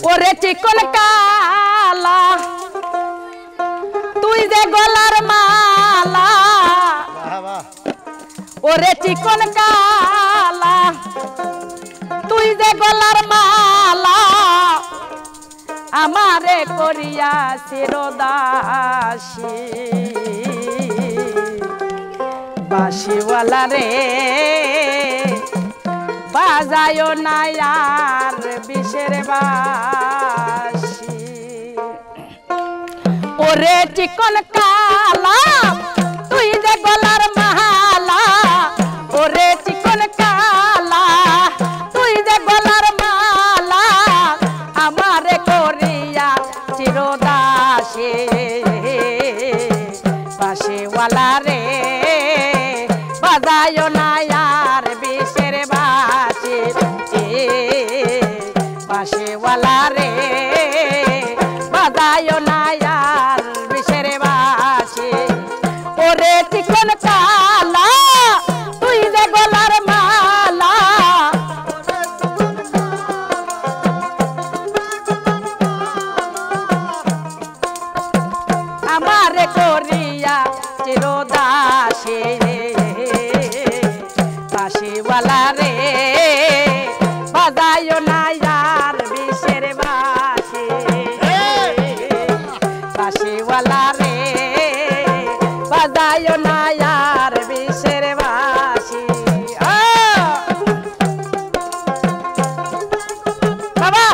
ওরে চিকন কালা তুই যে গলার মালা ওরে চিকন কালা তুই যে গলার মালা আমারে করিয়া চিরদাসী বাঁশিওয়ালা রে বাজায় না আর বিষের বাঁশি ওরে চিকন কালা তুই যে গলার মালা ওরে চিকন কালা তুই যে গলার মালা আমারে করিয়া চিরদাসী বাঁশিওয়ালা রে বাজায় না আর বিষের বাঁশি বাঁশিওয়ালা রে বাজায় না আর বিষের বাঁশি ওরে চিকন কালা তুই যে গলার মালা আমারে করিয়া চিরদাসী বাঁশিওয়ালা রে বাজায় না আর বিষের বাঁশি বাঁশিওয়ালা রে বাজায় না আর বিষের বাঁশি বাবা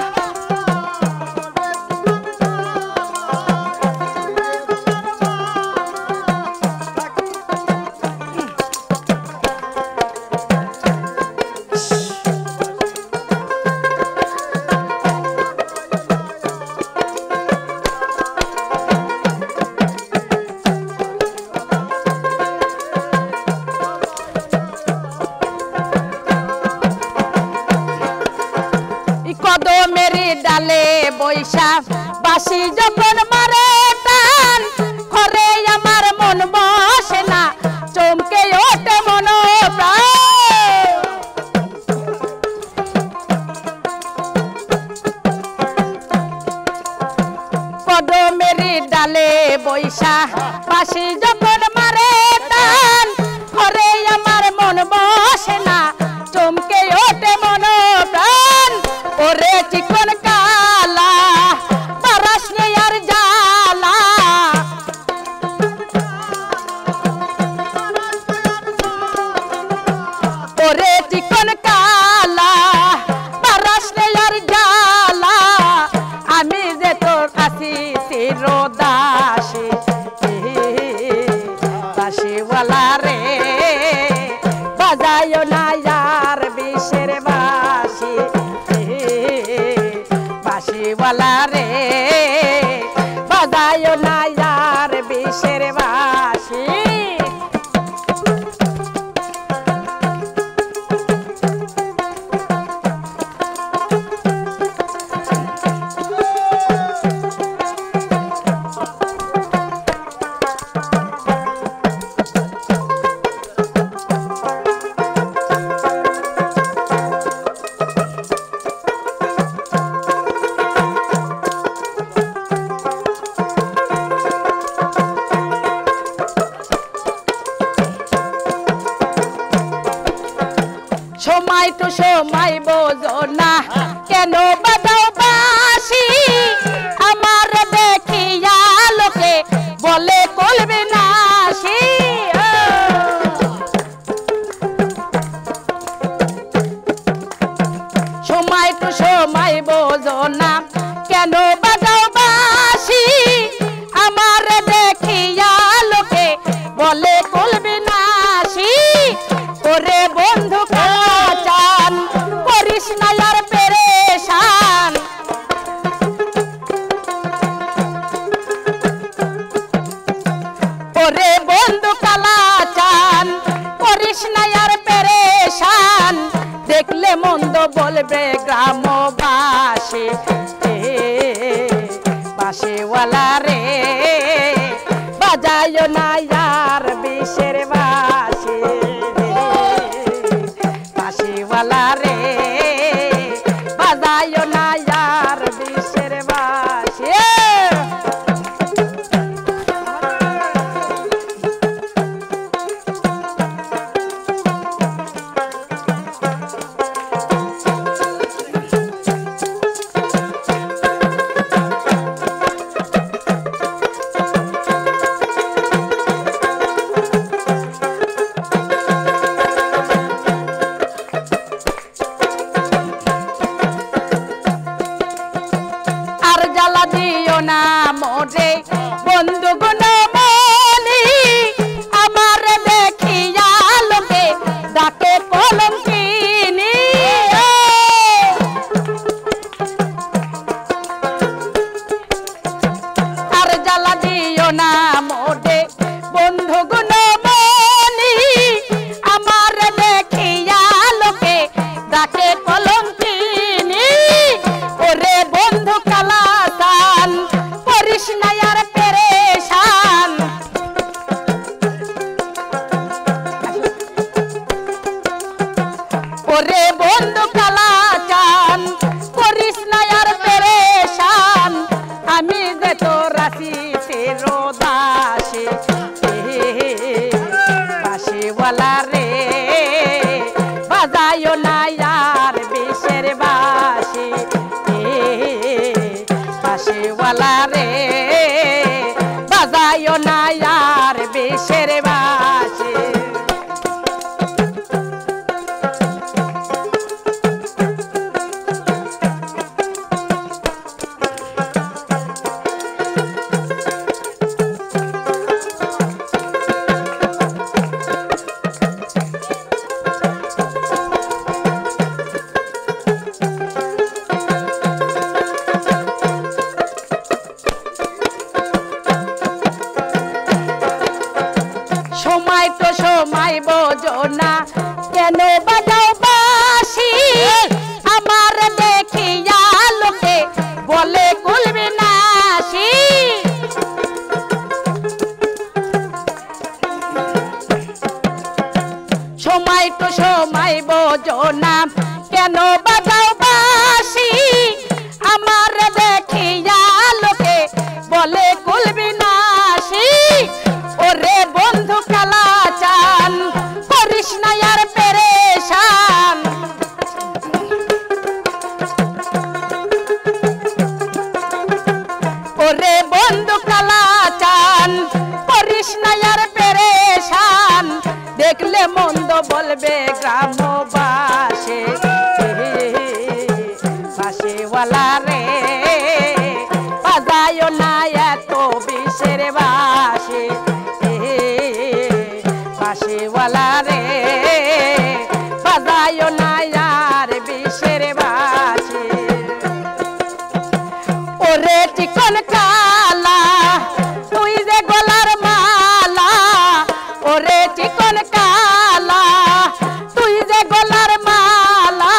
কদমেরি ডালে বৈশা বাঁশি যখন মারে টান ঘরে আমার মন বসে না চমকে ওঠে মন প্রাণ কদমেরি ডালে বৈশা বাঁশি যখন মারে টান ঘরে আমার মন বসে না চমকে ওঠে মন প্রাণ ওরে চিকন কালা পারাস নে আর জালা ওরে চিকন কালা পারাস নে আর জালা আমি যে তোর আছি চিরদাসী বাঁশিওয়ালা রে বাজায় না আর বিষের বাঁশি বাঁশিওয়ালা রে বাজায় না আর বিষের বাঁশি সময় তো সময় বোঝো না কেন বাজাও বাঁশি আমার দেখিয়া লোকে বলে কলবে নাশি সময় তো সময় বোঝো না কেন বাজাও বাঁশি আমার দেখিয়া লোকে বলে কলবে নাশি ওরে বন্ধু কাচান করিস না আর পেরেশান ওরে বন্ধু কালাচান করিস না আর পেরেশান দেখলে মন্দ বলবে গ্রামবাসী বাঁশিওয়ালা রে বাজায় না আর বিষের বাঁশি বাঁশিওয়ালা রে বাজায় না আর জ্বালা দিও না মোরে বন্ধু গুণমণি আমার দেখিয়া লোকে ডাকে কলঙ্কিনী আর জ্বালা দিও না মোরে বন্ধু গুণমণি আমার দেখিয়া লোকে ডাকে কলঙ্কিনী ওরে বন্ধু কালাসান করিস না আর পেরেশান ওরে বন্ধু কালাচান করিস না আর পেরেশান আমি যে তোর রাশিতে রোদাসে বাঁশিওয়ালা রে বাজায়ো না আর বিষের বাঁশি বাঁশিওয়ালা রে বাজায়ো না আর বিষের বাঁশি সময় তো সময় বোঝো না কেন বাজাও বাঁশি আমার দেখিয়া লোকে বলে কুলবি নাশি সময় তো সময় বোঝো না কেন বাজাও বাঁশি আমার দেখিয়া লোকে বলে কুলবি নাশি ওরে বন্ধু কালাচান করিস না আর পেরেশান ওরে বন্ধু কালাচান করিস না আর পেরেশান দেখলে মন্দ বলবে গ্রামবাসী বাঁশিওয়ালা রে বাজায়ো না এত বিষের বাঁশি বাঁশিওয়ালা রে বাজায়ো না আর বিষের বাঁশি ওরে চিকন কালা তুই যে গলার মালা ওরে চিকন কালা তুই যে গলার মালা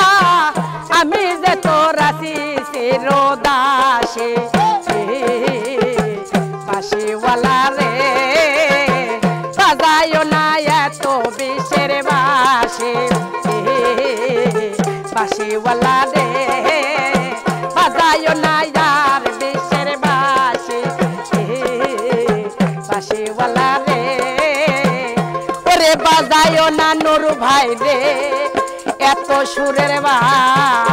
আমি যে তোর রাশি রোদাসে বাঁশিওয়ালা রে বাজায়ো না এত বিষের বাঁশি বাঁশিওয়ালা রে বাজায়ো না আর বিষের বাঁশি বাঁশিওয়ালা রে ওরে বাজায়ো না নুরু ভাই রে এত সুরের বাঁশি